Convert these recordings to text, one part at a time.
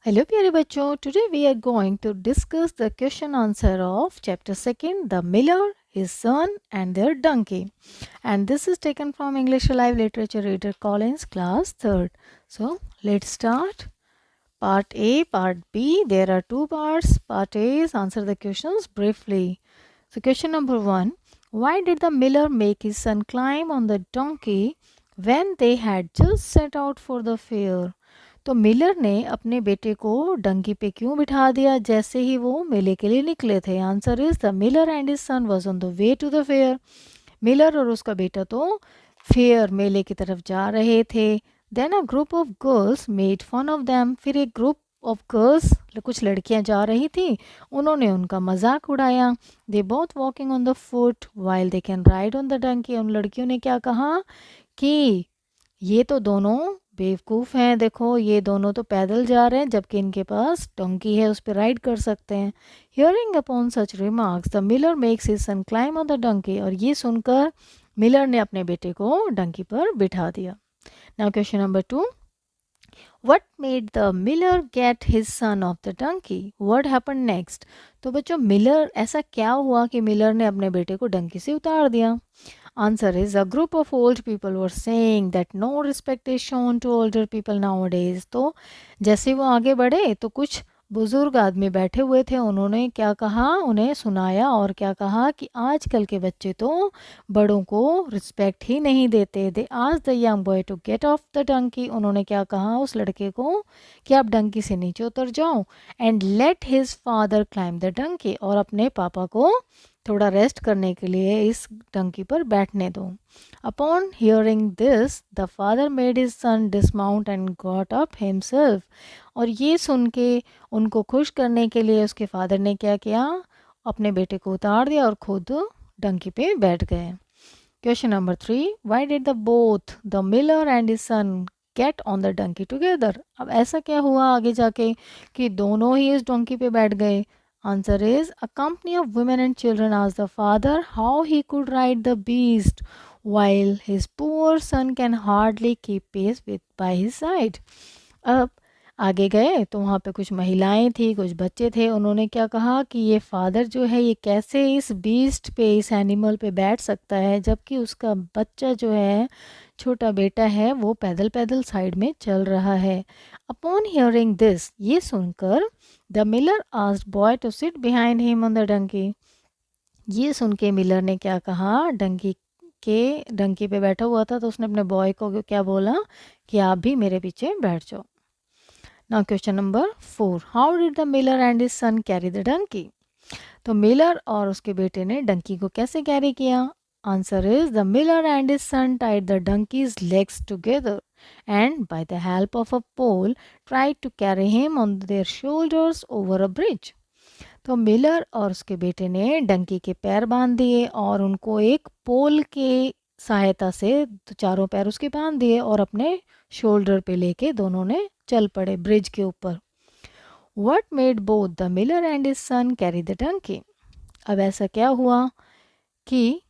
Hello प्यारे बच्चों, today we are going to discuss the question answer of chapter second the miller, his son and their donkey, and this is taken from English Alive Literature Reader Collins class 3rd. So let's start. Part A, Part B. There are two parts. Part A is answer the questions briefly. So question number 1, why did the miller make his son climb on the donkey when they had just set out for the fair? तो Miller ने अपने बेटे को डंकी पे क्यों बिठा दिया जैसे ही वो मेले के लिए निकले थे? Answer is the miller and his son was on the way to the fair. Miller और उसका बेटा तो फेयर मेले की तरफ जा रहे थे. Then a group of girls made fun of them. फिर एक ग्रुप ऑफ गर्ल्स, कुछ लड़कियां जा रही थी, उन्होंने उनका मजाक उड़ाया. They both walking on the foot while they can ride on the donkey. उन लड़कियों ने क्या कहा कि ये तो दोनों बेवकूफ़ हैं, देखो ये दोनों तो पैदल जा रहे हैं जबकि इनके पास डोंकी है, उस पर राइड कर सकते हैं. Hearing upon such remarks the miller makes his son climb on the donkey. और ये सुनकर मिलर ने अपने बेटे को डंकी पर बिठा दिया. Now question number 2, What made the miller get his son off the donkey? What happened next? तो बच्चों मिलर, ऐसा क्या हुआ कि मिलर ने अपने बेटे को डंकी से उतार दिया? Answer is a group of old people were saying that no respect is shown to older people nowadays. तो जैसे वो आगे बढ़े तो कुछ बुजुर्ग आदमी बैठे हुए थे, उन्होंने क्या कहा, उन्हें सुनाया और क्या कहा कि आजकल के बच्चे तो बड़ों को रिस्पेक्ट ही नहीं देते. They ask the young boy to get off the donkey. उन्होंने क्या कहा उस लड़के को कि आप डंकी से नीचे उतर जाओ and let his father climb the donkey. और अपने पापा को थोड़ा रेस्ट करने के लिए इस डंकी पर बैठने दो. Upon hearing this the father made his son dismount and got up himself. और ये सुन के उनको खुश करने के लिए उसके फादर ने क्या किया, अपने बेटे को उतार दिया और खुद डंकी पे बैठ गए. Question number 3, why did the both the miller and his son get on the donkey together? अब ऐसा क्या हुआ आगे जाके कि दोनों ही इस डंकी पे बैठ गए? Answer is a company of women and children asked the father how he could ride the beast while his poor son can hardly keep pace with by his side. अब आगे गए तो वहाँ पे कुछ महिलाएं थी, कुछ बच्चे थे. उन्होंने क्या कहा कि ये फादर जो है ये कैसे इस बीस्ट पे, इस एनिमल पे बैठ सकता है जबकि उसका बच्चा जो है, छोटा बेटा है, वो पैदल पैदल साइड में चल रहा है. अपॉन हियरिंग दिस, ये सुनकर the miller asked boy to sit behind him on the donkey. ये सुन के मिलर ने क्या कहा, डंकी पे बैठा हुआ था तो उसने अपने बॉय को क्या बोला कि आप भी मेरे पीछे बैठ जाओ. Now question number 4, how did the miller and his son carry the donkey? तो मिलर और उसके बेटे ने डंकी को कैसे कैरी किया? Answer is the miller and his sun tied the donkeys legs together and by the help of a pole tried to carry him on their shoulders over a bridge. तो miller और उसके बेटे ने डंकी के पैर बांध दिए और उनको एक पोल के सहायता से चारों पैर उसके बांध दिए और अपने शोल्डर पे लेके दोनों ने चल पड़े ब्रिज के ऊपर. What made both the miller and his son carry the donkey? अब ऐसा क्या हुआ कि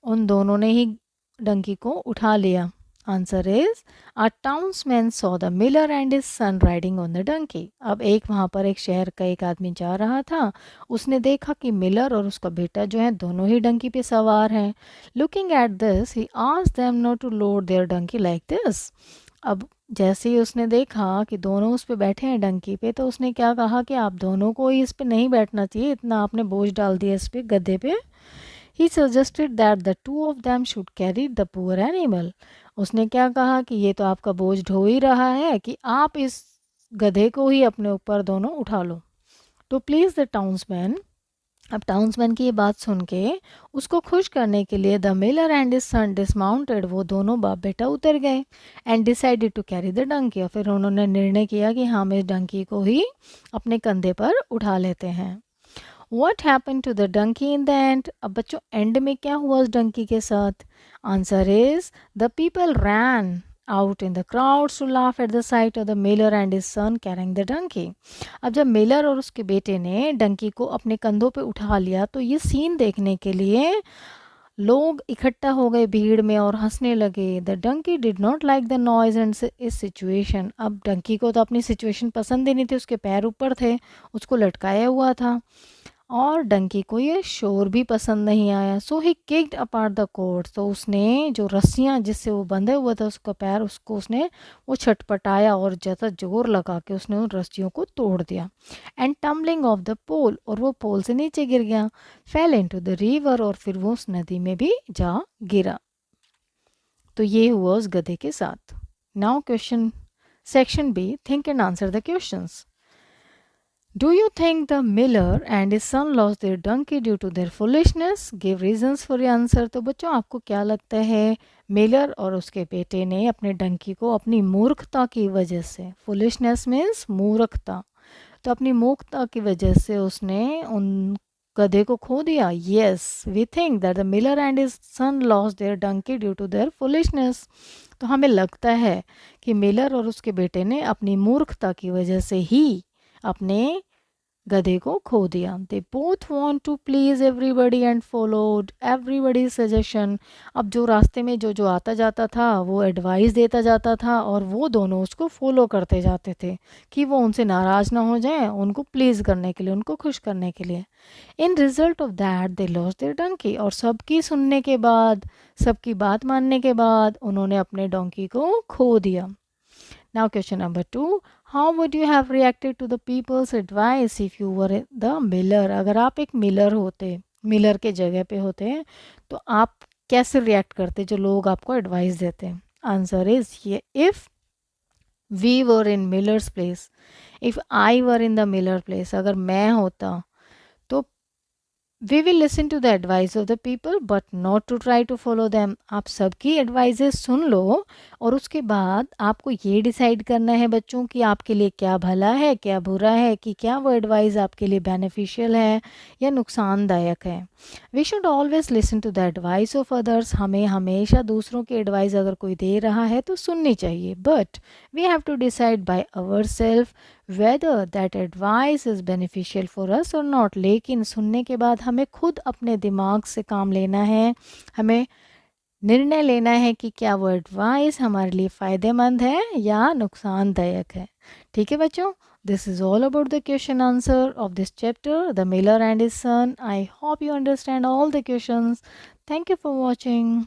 उन दोनों ने ही डंकी को उठा लिया? Answer is a townsman saw the miller and his son riding on the donkey. अब वहाँ पर एक शहर का एक आदमी जा रहा था, उसने देखा कि मिलर और उसका बेटा जो है दोनों ही डंकी पे सवार हैं. Looking at this he asked them not to load their donkey like this. अब जैसे ही उसने देखा कि दोनों उस पे बैठे हैं डंकी पे, तो उसने क्या कहा कि आप दोनों को ही इस पे नहीं बैठना चाहिए, इतना आपने बोझ डाल दिया इस पे, गद्दे पे. He suggested that the two of them should carry the poor animal. उसने क्या कहा कि ये तो आपका बोझ ढो ही रहा है कि आप इस गधे को ही अपने ऊपर दोनों उठा लो. तो प्लीज़ द टाउन्समैन, अब टाउन्समैन की ये बात सुन के उसको खुश करने के लिए the miller and his son dismounted, वो दोनों बाप बेटा उतर गए and decided to carry the donkey. और फिर उन्होंने निर्णय किया कि हम इस डंकी को ही अपने कंधे पर उठा लेते हैं. What happened to the donkey in the end? अब बच्चों एंड में क्या हुआ उस डंकी के साथ? Answer is the people ran out in the crowds to laugh at the sight of the miller and his son carrying the donkey. अब जब मिलर और उसके बेटे ने डंकी को अपने कंधों पे उठा लिया तो ये सीन देखने के लिए लोग इकट्ठा हो गए भीड़ में और हंसने लगे। The donkey did not like the noise and इस सिचुएशन। अब डंकी को तो अपनी सिचुएशन पसंद ही नहीं थी, उसके पैर ऊपर थे, उसको लटकाया हुआ था और डंकी को ये शोर भी पसंद नहीं आया। सो ही किक्ड अपार्ट द कोर्ड, तो उसने जो रस्सियाँ जिससे वो बंधे हुआ था उसका पैर, उसको उसने वो छटपटाया और ज़्यादा जोर लगा के उसने उन रस्सियों को तोड़ दिया। एंड टम्बलिंग ऑफ द पोल, और वो पोल से नीचे गिर गया। फेल इनटू द रिवर, और फिर वो उस नदी में भी जा गिरा। तो ये हुआ उस गधे के साथ। Now question section B, think and answer the questions. Do you think the miller and his son lost their donkey due to their foolishness? Give reasons for your answer. तो बच्चों आपको क्या लगता है, मिलर और उसके बेटे ने अपने डंकी को अपनी मूर्खता की वजह से, फुलिशनेस मीन्स मूर्खता, तो अपनी मूर्खता की वजह से उसने उन गधे को खो दिया? Yes, we think that the miller and his son lost their donkey due to their foolishness. तो हमें लगता है कि मिलर और उसके बेटे ने अपनी मूर्खता की वजह से ही अपने गधे को खो दिया। They both want to please everybody and followed everybody suggestion. अब जो रास्ते में जो जो आता जाता था वो एडवाइस देता जाता था और वो दोनों उसको फॉलो करते जाते थे कि वो उनसे नाराज़ ना हो जाए, उनको प्लीज़ करने के लिए, उनको खुश करने के लिए। In result of that they lost their donkey, और सबकी सुनने के बाद, सबकी बात मानने के बाद उन्होंने अपने डोंकी को खो दिया। Now question number 2, how would you have reacted to the people's advice if you were the miller? अगर आप एक मिलर होते, मिलर के जगह पे होते हैं, तो आप कैसे रिएक्ट करते जो लोग आपको एडवाइस देते हैं? आंसर इज ये, if we were in miller's place, if I were in the miller place, अगर मैं होता तो we will listen to the advice of the people but not to try to follow them. आप सबकी advises सुन लो और उसके बाद आपको ये डिसाइड करना है बच्चों कि आपके लिए क्या भला है, क्या बुरा है, कि क्या वो एडवाइस आपके लिए बेनिफिशियल है या नुकसानदायक है। We should always listen to the advice of others. हमें हमेशा दूसरों की एडवाइस अगर कोई दे रहा है तो सुननी चाहिए, but we have to decide by our self whether that advice is beneficial for us or not। लेकिन सुनने के बाद हमें खुद अपने दिमाग से काम लेना है, हमें निर्णय लेना है कि क्या वो एडवाइस हमारे लिए फ़ायदेमंद है या नुकसानदायक है। ठीक है बच्चों, this is all about the question answer of this chapter, the miller and his sun. I hope you understand all the questions. Thank you for watching.